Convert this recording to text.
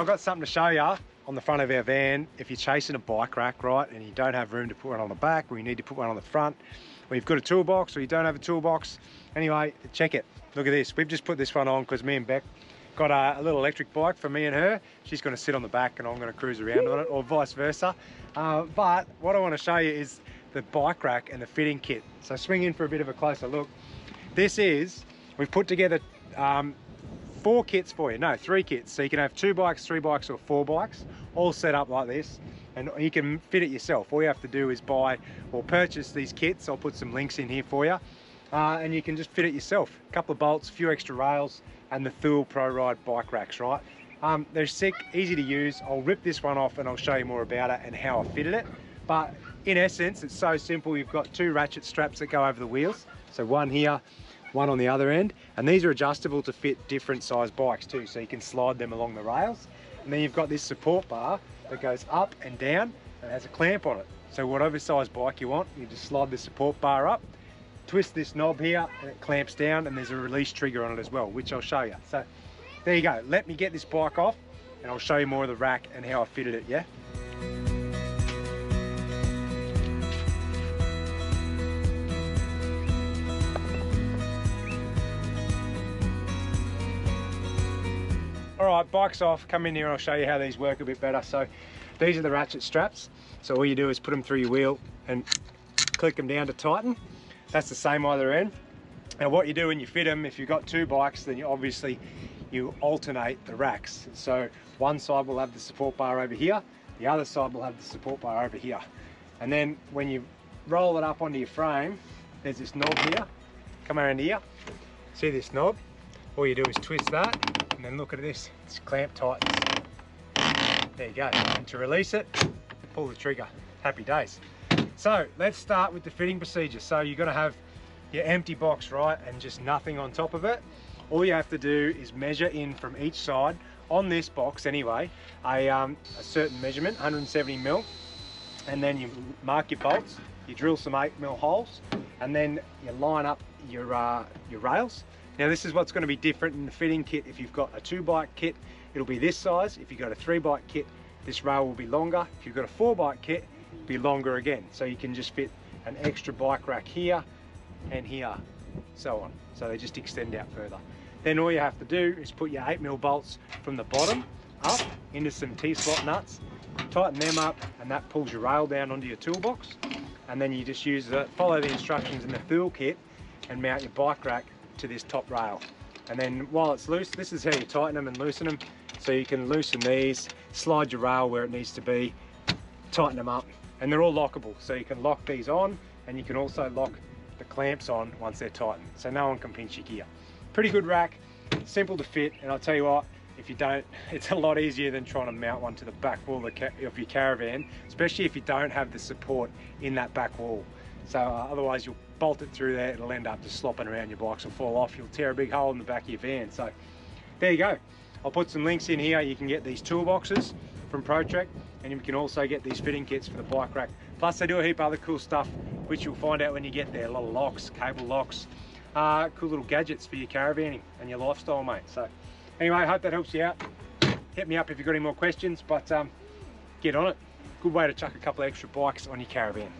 I've got something to show you on the front of our van. If you're chasing a bike rack, right, and you don't have room to put one on the back, or you need to put one on the front, or you've got a toolbox, or you don't have a toolbox. Anyway, check it. Look at this. We've just put this one on because me and Beck got a little electric bike for me and her. She's going to sit on the back and I'm going to cruise around on it, or vice versa. But what I want to show you is the bike rack and the fitting kit. So swing in for a bit of a closer look. We've put together 4 kits for you. No, 3 kits. So you can have 2 bikes, 3 bikes, or 4 bikes, all set up like this. And you can fit it yourself. All you have to do is buy or purchase these kits. I'll put some links in here for you. And you can just fit it yourself. A couple of bolts, a few extra rails, and the Thule Pro Ride bike racks, right? They're sick, easy to use. I'll rip this one off and I'll show you more about it and how I fitted it. But in essence, it's so simple. You've got 2 ratchet straps that go over the wheels. So one here, one on the other end. And these are adjustable to fit different size bikes too. So you can slide them along the rails. And then you've got this support bar that goes up and down and has a clamp on it. So whatever size bike you want, you just slide the support bar up, twist this knob here and it clamps down, and there's a release trigger on it as well, which I'll show you. So there you go. Let me get this bike off and I'll show you more of the rack and how I fitted it, yeah? All right, bike's off. Come in here and I'll show you how these work a bit better. So these are the ratchet straps. So all you do is put them through your wheel and click them down to tighten. That's the same either end. Now what you do when you fit them, if you've got 2 bikes, then you alternate the racks. So one side will have the support bar over here, the other side will have the support bar over here. And then when you roll it up onto your frame, there's this knob here. Come around here, see this knob? All you do is twist that, and then look at this, it's clamp tightens. There you go. And to release it, pull the trigger. Happy days. So let's start with the fitting procedure. So you're going to have your empty box, right, and just nothing on top of it. All you have to do is measure in from each side on this box anyway, a certain measurement, 170 mil, and then you mark your bolts, you drill some 8 mil holes, and then you line up your rails. Now this is what's going to be different in the fitting kit. If you've got a 2 bike kit, it'll be this size. If you've got a 3 bike kit, this rail will be longer. If you've got a 4 bike kit, it'll be longer again. So you can just fit an extra bike rack here and here, so on. So they just extend out further. Then all you have to do is put your 8 mil bolts from the bottom up into some T-slot nuts, tighten them up, and that pulls your rail down onto your toolbox. And then you just follow the instructions in the Thule kit and mount your bike rack to this top rail. And then while it's loose, this is how you tighten them and loosen them. So you can loosen these, slide your rail where it needs to be, tighten them up, and they're all lockable. So you can lock these on, and you can also lock the clamps on once they're tightened. So no one can pinch your gear. Pretty good rack, simple to fit, and I'll tell you what, if you don't, it's a lot easier than trying to mount one to the back wall of your caravan, especially if you don't have the support in that back wall. So otherwise you'll bolt it through there, it'll end up just slopping around, your bikes will fall off, you'll tear a big hole in the back of your van. So there you go. I'll put some links in here. You can get these toolboxes from ProTrek, and you can also get these fitting kits for the bike rack. Plus they do a heap of other cool stuff, which you'll find out when you get there. A lot of locks, cable locks, cool little gadgets for your caravanning and your lifestyle, mate. So anyway, I hope that helps you out. Hit me up if you've got any more questions, but get on it. Good way to chuck a couple of extra bikes on your caravan.